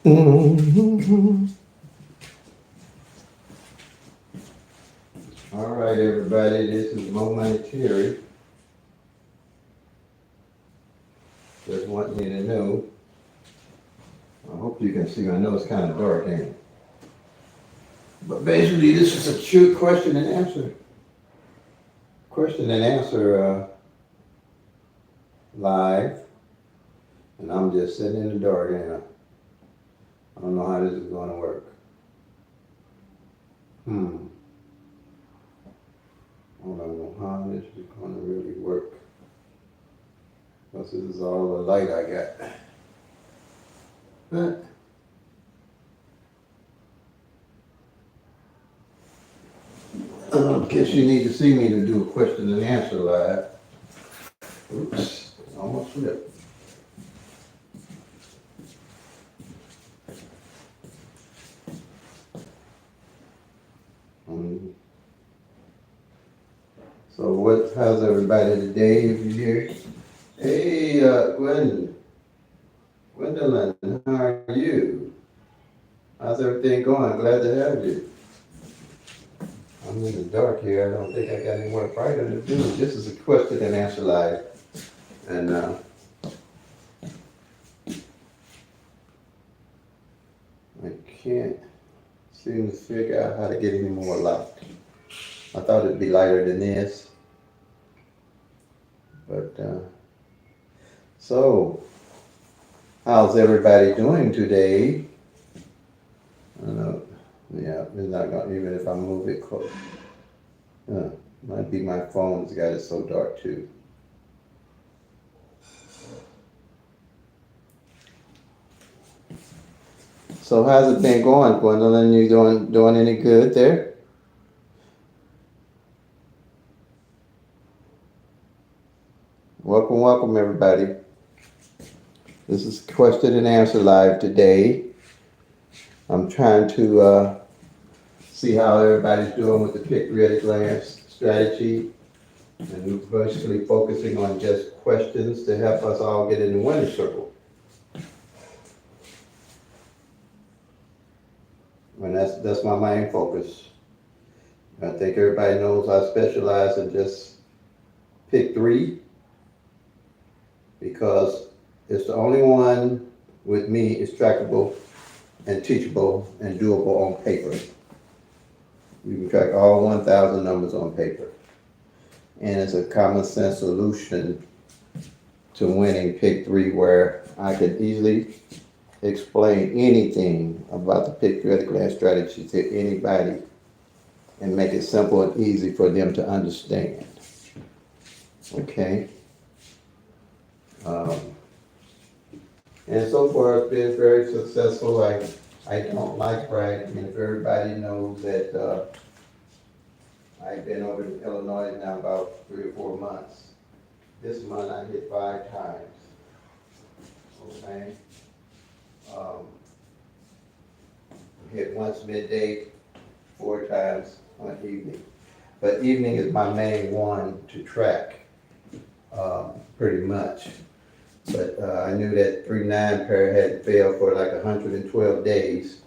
Mhm. All right, everybody, this is Mo Money Terry. Just want you to know. I hope you can see. I know it's kind of dark, ain't it? But basically, this is a true question and answer. Question and answer live, and I'm just sitting in the dark, and I don't know how this is going to work. Hmm. I don't know how this is going to really work. Because this is all the light I got. But in case you need to see me to do a question and answer live. Oops, almost slipped. Um, so how's everybody today if you're here? Hey, Gwendolyn, how are you? How's everything going? Glad to have you. I'm in the dark here. I don't think I got any more brighter to do. This is a question and answer live. And I can't seem to figure out how to get any more light. I thought it'd be lighter than this. But so, how's everybody doing today? I don't know. Yeah, it's not going even if I move it close. Might be my phone's got it so dark too. So how's it been going, Gwendolyn? You doing any good there? Welcome, welcome everybody. This is question and answer live today. I'm trying to see how everybody's doing with the pick ready glance strategy. And we're basically focusing on just questions to help us all get in the winner's circle. And that's my main focus. I think everybody knows I specialize in just pick three because it's the only one with me is trackable and teachable and doable on paper. You can track all 1,000 numbers on paper. And it's a common sense solution to winning pick three where I can easily explain anything about the pick three at a glance strategy to anybody and make it simple and easy for them to understand. Okay. Um, and so far it's been very successful. I don't like bragging. If everybody knows that I've been over in Illinois now about 3 or 4 months. This month I hit 5 times. Okay. Um, hit once midday, 4 times on evening. But evening is my main one to track, pretty much. But I knew that 3-9 pair had failed for like 112 days,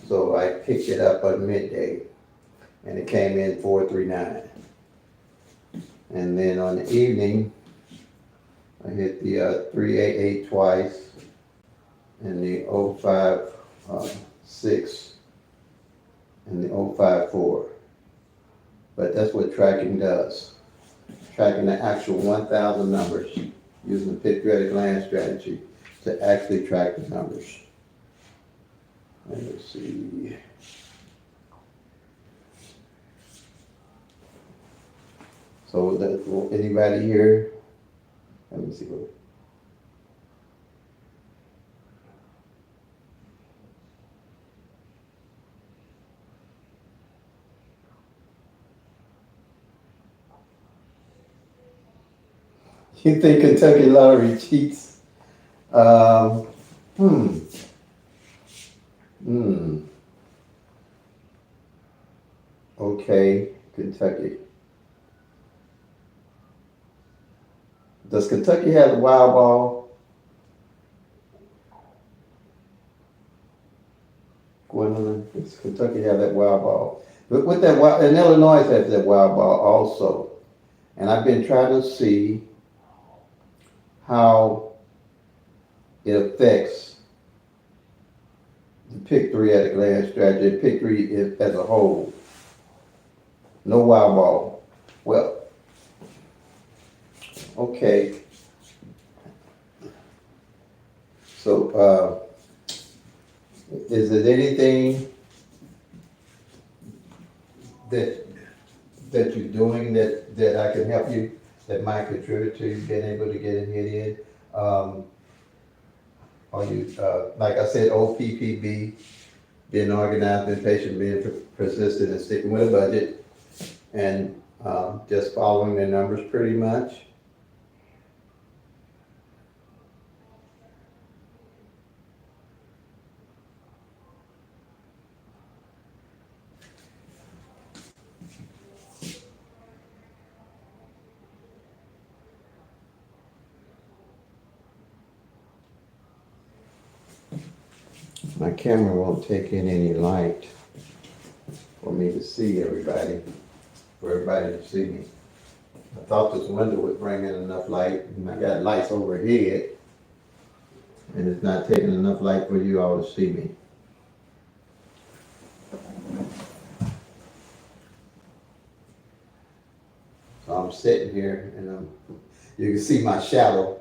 so I picked it up on midday, and it came in 439. And then on the evening, I hit the 388 twice, and the 056, and the 054. But that's what tracking does. Tracking the actual 1,000 numbers using the pick ready glance strategy to actually track the numbers. Let's see. So anybody here? Let me see. You think Kentucky Lottery cheats? Um, hmm. Hmm. Okay, Kentucky. Does Kentucky have the wild ball? Gwendolyn, does Kentucky have that wild ball? But with that wild, and Illinois has that wild ball also. And I've been trying to see how it affects the pick three at a glance strategy, pick three as a whole. No wild ball. Well, okay. So, is there anything that you're doing that I can help you, that might contribute to you being able to get a hit in? Are you, like I said, OPPB, being organized, being patient, being persistent, and sticking with a budget, and just following the numbers pretty much. My camera won't take in any light for me to see everybody, for everybody to see me. I thought this window would bring in enough light, and I got lights overhead, and it's not taking enough light for you all to see me. So I'm sitting here, and you can see my shadow.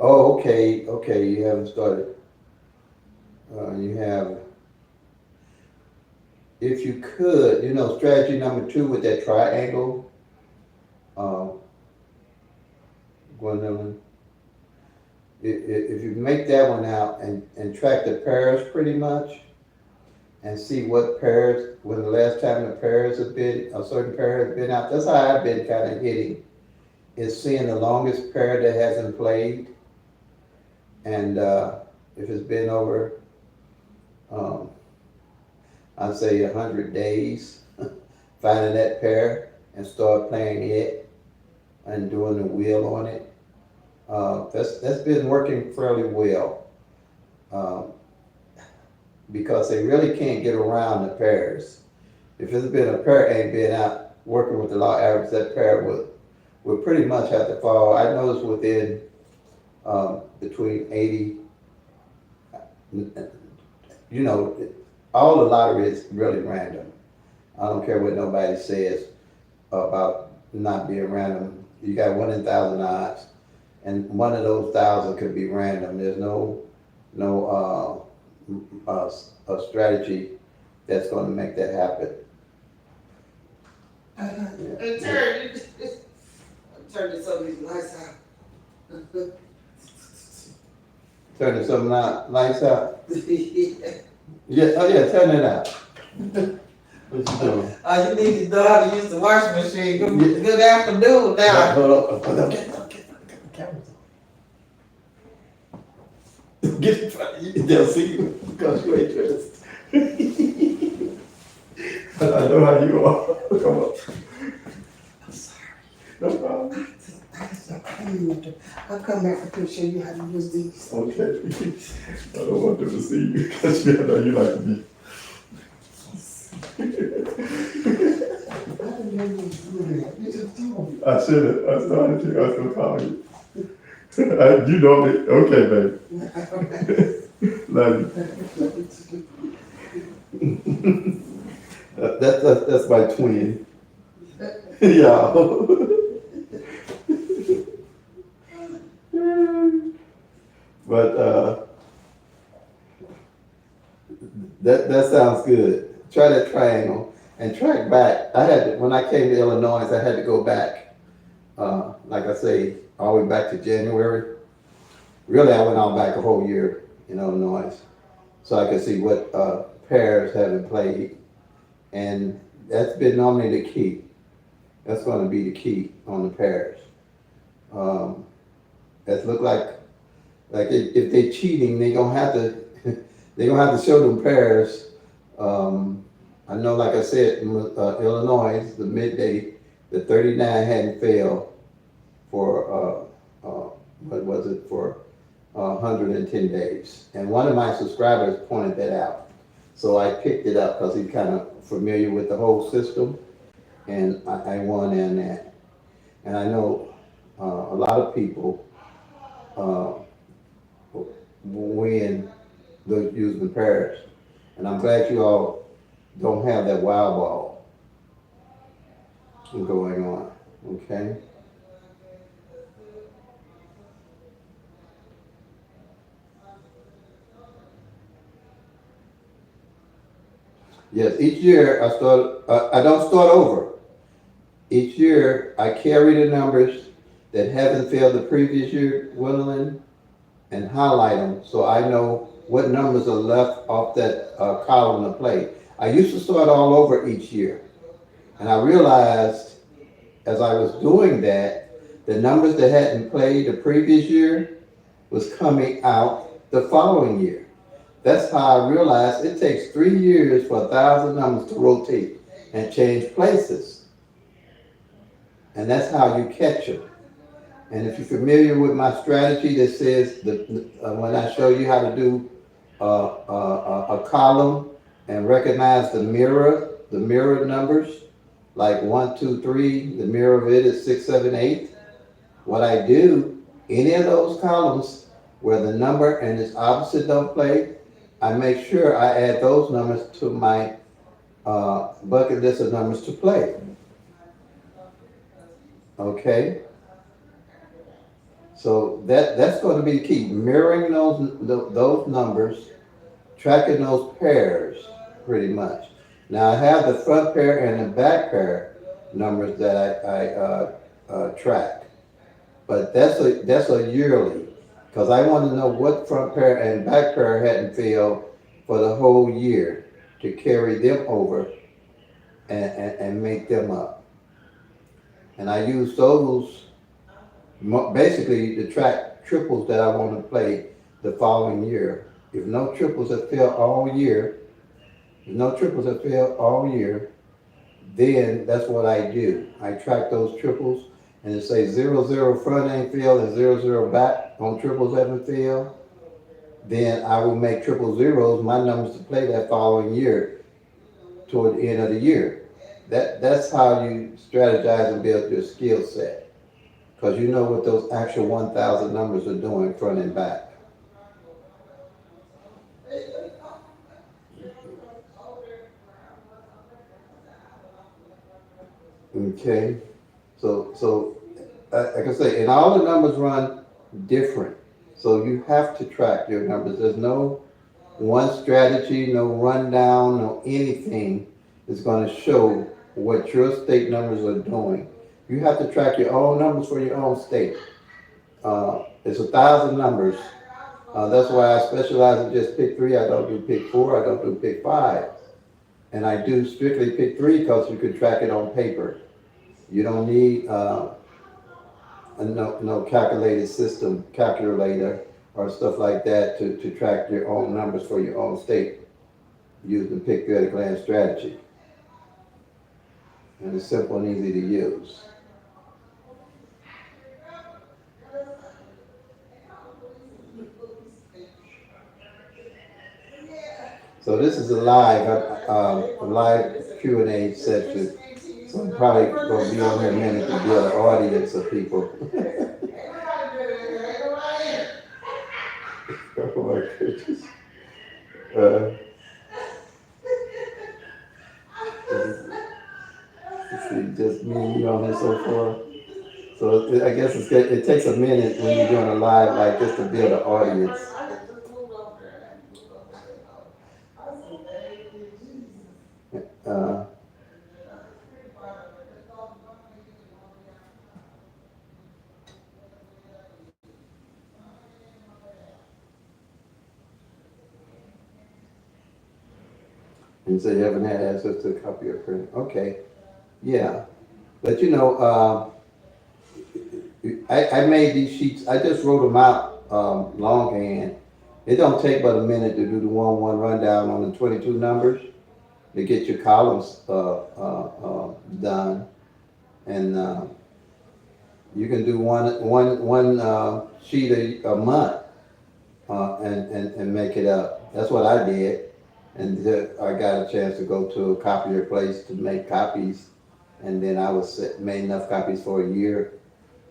Oh, okay, you haven't started. You have, if you could, strategy number 2 with that triangle, Gwendolyn, if you make that one out and track the pairs pretty much, and see what pairs, when the last time the pairs have been, a certain pair has been out, that's how I've been kind of hitting, is seeing the longest pair that hasn't played. And if it's been over, I'd say 100 days, finding that pair and start playing it and doing the wheel on it. That's been working fairly well, because they really can't get around the pairs. If it's been a pair ain't been out working with the law average, that pair would pretty much have to fall. I noticed within between 80, all the lottery is really random. I don't care what nobody says about not being random. You got 1 in 1,000 odds, and one of those 1,000 could be random. There's no a strategy that's going to make that happen. Turn some of these lights out. Turning some lights out. Yeah. Yeah, oh yeah, turn it out. What you doing? You need to know how to use the washing machine. Good afternoon now. Hold on. Get the cameras on. Get in front of you. They'll see you because you ain't dressed. I know how you are. Come on. I'm sorry. No problem. I'll come back up and show you how to use these. Okay. I don't want them to see you because I know you like me. I didn't know you was doing that. You just told me. I should have. I started to. I was gonna call you. You know me. Okay, baby. Love you. That's my twin. Yeah. But that sounds good. Try that triangle and track back. When I came to Illinois, I had to go back. Like I say, all the way back to January. Really, I went all back a whole year in Illinois, so I could see what pairs haven't played, and that's been normally the key. That's going to be the key on the pairs. that look like if they cheating, they gonna have to, they gonna have to show them pairs. I know, like I said, in Illinois, the midday, the 39 hadn't failed for, what was it, for 110 days. And one of my subscribers pointed that out. So I picked it up because he's kind of familiar with the whole system, and I won in that. And I know a lot of people win the using pairs. And I'm glad you all don't have that wild ball going on, okay? Yes, each year I don't start over. Each year I carry the numbers that haven't failed the previous year, Gwendolyn, and highlight them so I know what numbers are left off that column to play. I used to start all over each year, and I realized as I was doing that, the numbers that hadn't played the previous year was coming out the following year. That's how I realized it takes 3 years for 1,000 numbers to rotate and change places. And that's how you catch them. And if you're familiar with my strategy that says when I show you how to do a column and recognize the mirror numbers, like 1, 2, 3, the mirror of it is 6, 7, 8. What I do, any of those columns where the number and its opposite don't play, I make sure I add those numbers to my bucket list of numbers to play. Okay? So that's going to be the key. Mirroring those numbers, tracking those pairs, pretty much. Now I have the front pair and the back pair numbers that I track, but that's a yearly, because I want to know what front pair and back pair hadn't failed for the whole year to carry them over and make them up. And I use those basically to track triples that I want to play the following year. If no triples have failed all year, then that's what I do. I track those triples, and it says 0-0 front ain't failed and 0-0 back on triples haven't failed. Then I will make triple zeros my numbers to play that following year toward the end of the year. That's how you strategize and build your skill set. Because you know what those actual 1,000 numbers are doing front and back. Okay, so like I say, and all the numbers run different. So you have to track your numbers. There's no one strategy, no rundown, no anything that's going to show what your state numbers are doing. You have to track your own numbers for your own state. It's 1,000 numbers. That's why I specialize in just pick 3. I don't do pick 4. I don't do pick 5. And I do strictly pick 3 because you can track it on paper. You don't need no calculated system, calculator, or stuff like that to track your own numbers for your own state using the pick 3 at a glance strategy. And it's simple and easy to use. So this is a live Q&A session. So I'm probably going to be on here a minute to build an audience of people. Oh my goodness. See, just me and you on here so far. So I guess it takes a minute when you're doing a live like this to build an audience. Uh, and so you haven't had access to a copy or print. Okay, yeah. But you know, I made these sheets, I just wrote them out, longhand. It don't take but a minute to do the 1-1 rundown on the 22 numbers to get your columns, done. And, you can do one sheet a month, and make it up. That's what I did. And I got a chance to go to a copier place to make copies. And then made enough copies for a year.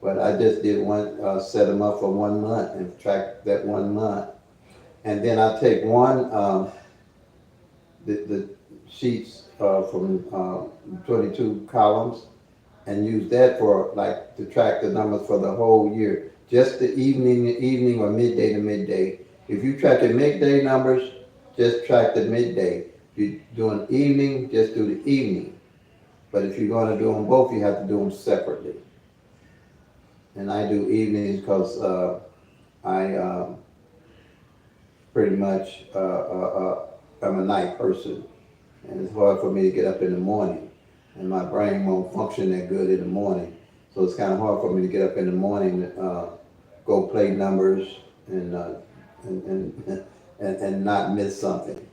But I just did set them up for 1 month and track that 1 month. And then I take the sheets, from, 22 columns and use that for like to track the numbers for the whole year. Just the evening or midday to midday. If you track the midday numbers, just track the midday. If you're doing evening, just do the evening. But if you're going to do them both, you have to do them separately. And I do evenings because I pretty much I'm a night person, and it's hard for me to get up in the morning, and my brain won't function that good in the morning. So it's kind of hard for me to get up in the morning, go play numbers, and not miss something.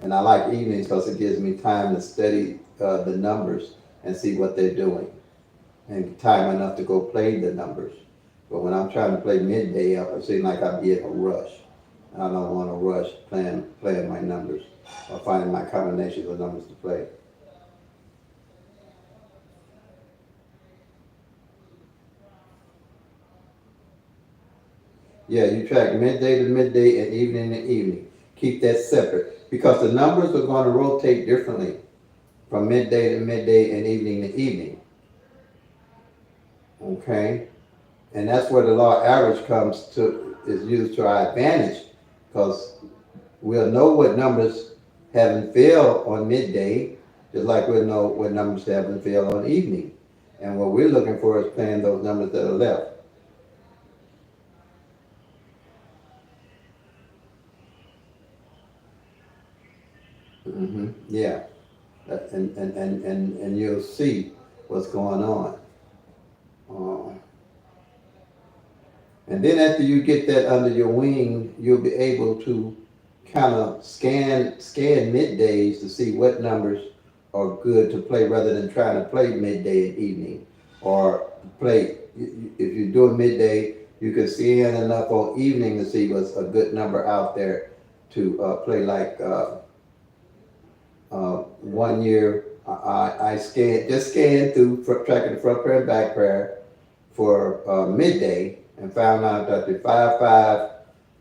And I like evenings because it gives me time to study the numbers and see what they're doing, and time enough to go play the numbers. But when I'm trying to play midday, it seems like I'd be in a rush. And I don't want to rush playing my numbers or finding my combinations of numbers to play. Yeah, you track midday to midday and evening to evening. Keep that separate because the numbers are going to rotate differently from midday to midday and evening to evening. Okay? And that's where the law average is used to our advantage because we'll know what numbers haven't failed on midday, just like we'll know what numbers haven't failed on evening. And what we're looking for is playing those numbers that are left. Yeah. And you'll see what's going on. And then after you get that under your wing, you'll be able to kind of scan middays to see what numbers are good to play rather than trying to play midday and evening. Or play, if you're doing midday, you can scan enough on evening to see what's a good number out there to play like 1 year. I scanned through tracking the front pair and back pair for midday and found out that the 5-5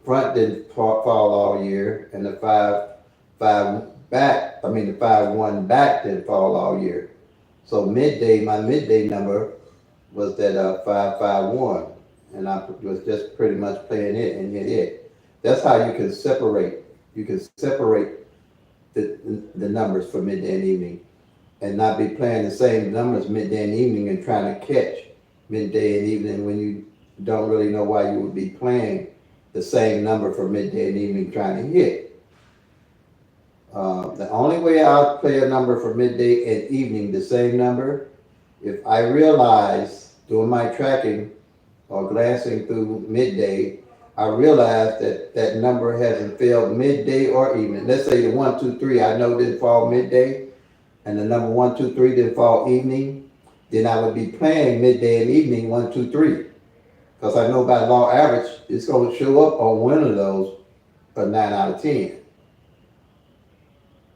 front didn't fall all year, and the 5-5 back, the 5-1 back didn't fall all year. So my midday number was that 5-5-1, and I was just pretty much playing it and hit it. That's how you can separate. You can separate the numbers for midday and evening, and not be playing the same numbers midday and evening and trying to catch midday and evening when you don't really know why you would be playing the same number for midday and evening trying to hit. The only way I'll play a number for midday and evening, the same number, if I realize doing my tracking or glancing through midday, I realize that that number hasn't failed midday or evening. Let's say the 1, 2, 3 I know didn't fall midday, and the number 1, 2, 3 didn't fall evening, then I would be playing midday and evening 1, 2, 3. Because I know by law average, it's going to show up on one of those a 9 out of 10.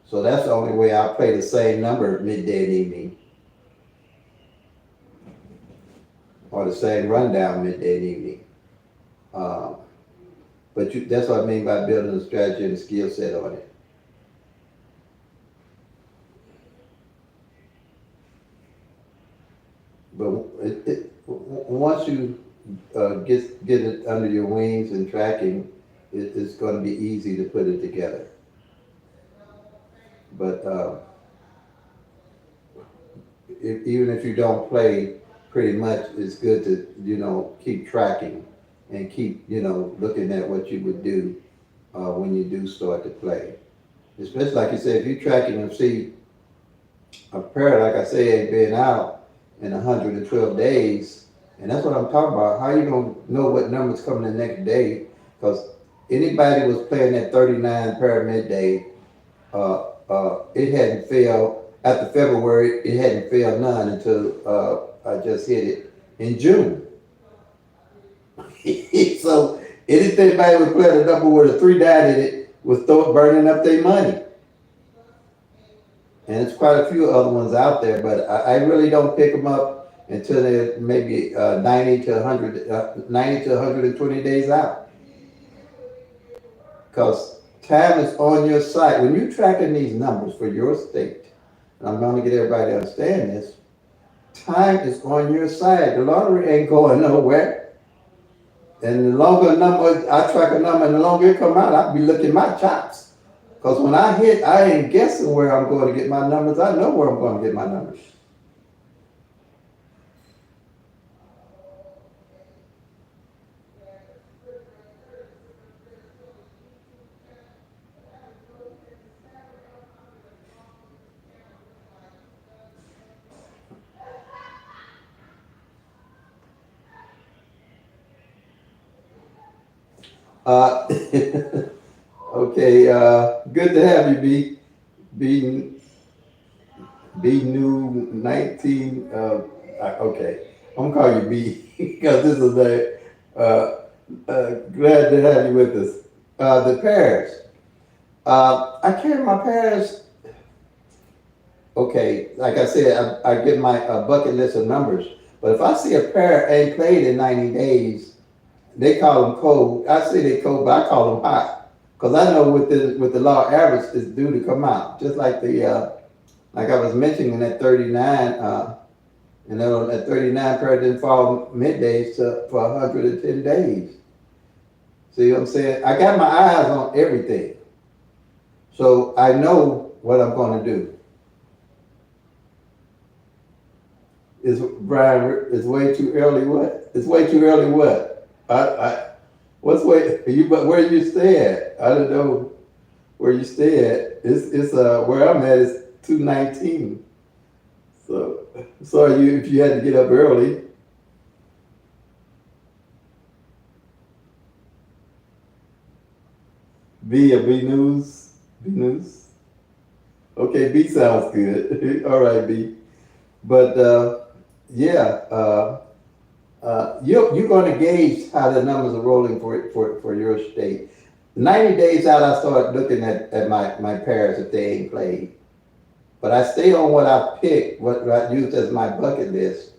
So that's the only way I'll play the same number midday and evening. Or the same rundown midday and evening. But that's what I mean by building a strategy and a skill set on it. But once you get it under your wings and tracking, it's going to be easy to put it together. But even if you don't play, pretty much it's good to keep tracking and keep looking at what you would do when you do start to play. Especially like you said, if you're tracking and see a pair, like I say, ain't been out in 112 days, And that's what I'm talking about. How you gonna know what numbers coming the next day? Because anybody was playing that 39 pyramid day, it hadn't failed, after February, it hadn't failed none until, I just hit it in June. So anybody was playing a number with a 3 died in it was burning up their money. And there's quite a few other ones out there, but I really don't pick them up until they're maybe 90 to 100, 90 to 120 days out. Because time is on your side. When you're tracking these numbers for your state, and I'm going to get everybody to understand this, time is on your side. The lottery ain't going nowhere. And the longer number, I track a number, and the longer it come out, I'll be looking my chops. Because when I hit, I ain't guessing where I'm going to get my numbers. I know where I'm going to get my numbers. Uh, okay, good to have you, B. B, B new 19, okay. I'm gonna call you B because this is glad to have you with us. The pears. I carry my pears. Okay, like I said, I get my bucket list of numbers. But if I see a pear ain't played in 90 days, they call them cold. I say they cold, but I call them hot. Because I know with the law average is due to come out. Just like like I was mentioning that 39, that 39 pair didn't fall middays for 110 days. See what I'm saying? I got my eyes on everything. So I know what I'm going to do. Brian, it's way too early what? It's way too early what? What's but where you stay at? I don't know where you stay at. It's where I'm at is 2:19. So sorry if you had to get up early. B News. B News. Okay, B sounds good. All right, B. But yeah. You're going to gauge how the numbers are rolling for your state. 90 days out, I start looking at my pairs if they ain't played. But I stay on what I picked, what I used as my bucket list,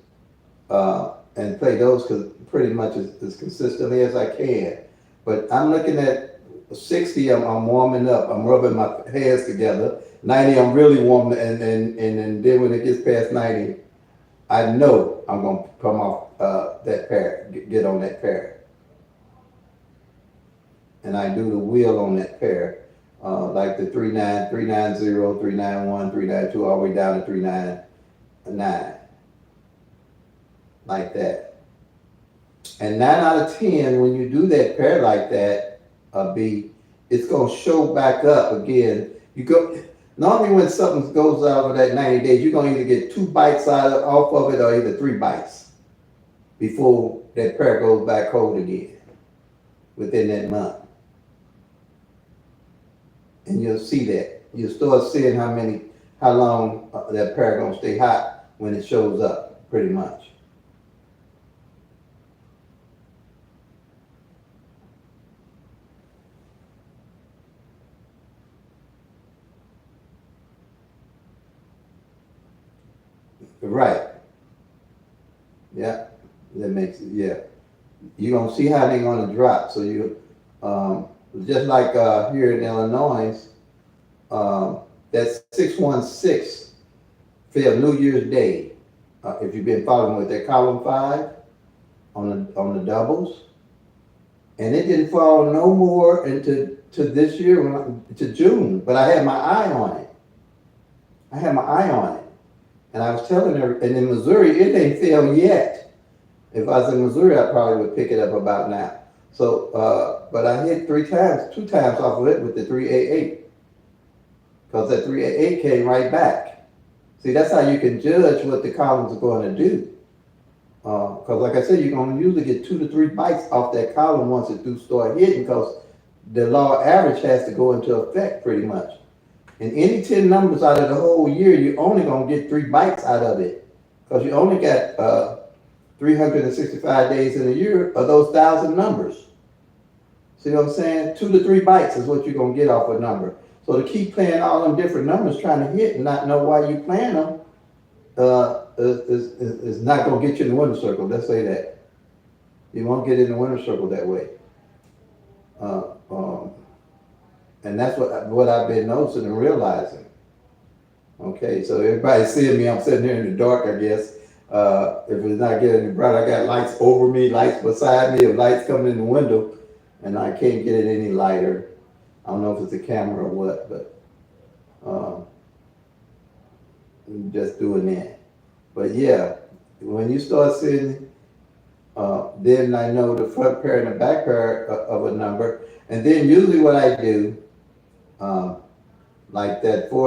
and play those pretty much as consistently as I can. But I'm looking at 60, I'm warming up. I'm rubbing my hands together. 90, I'm really warm, and then when it gets past 90, I know I'm going to come off that pair, get on that pair. And I do the wheel on that pair, like the 39, 390, 391, 392, all the way down to 399, like that. And 9 out of 10, when you do that pair like that, B, it's going to show back up again. Normally when something goes out of that 90 days, you're going to either get 2 bites off of it or either 3 bites before that pair goes back cold again within that month. And you'll see that. You'll start seeing how long that pair going to stay hot when it shows up, pretty much. Right. Yeah. That makes it, yeah. You're going to see how they're going to drop. So just like here in Illinois, that 616 fell New Year's Day. If you've been following with that column 5 on the doubles, and it didn't fall no more into this year to June. But I had my eye on it. And I was telling her, and in Missouri, it ain't failed yet. If I was in Missouri, I probably would pick it up about now. So, but I hit 2 times off of it with the 388. Because that 388 came right back. See, that's how you can judge what the columns are going to do. cause like I said, you're gonna usually get 2 to 3 bites off that column once it do start hitting, cause the law average has to go into effect pretty much. And any 10 numbers out of the whole year, you're only gonna get 3 bites out of it. Cause you only got, 365 days in a year of those 1,000 numbers. See what I'm saying? 2 to 3 bites is what you're gonna get off a number. So to keep playing all them different numbers trying to hit and not know why you playing them, is not gonna get you in the winner circle, let's say that. You won't get in the winner circle that way. And that's what I've been noticing and realizing. Okay, so everybody's seeing me, I'm sitting here in the dark, I guess. If it's not getting bright, I got lights over me, lights beside me, or lights coming in the window, and I can't get it any lighter. I don't know if it's the camera or what, but I'm just doing that. But yeah, when you start seeing, then I know the front pair and the back pair of a number, and then usually what I do, like that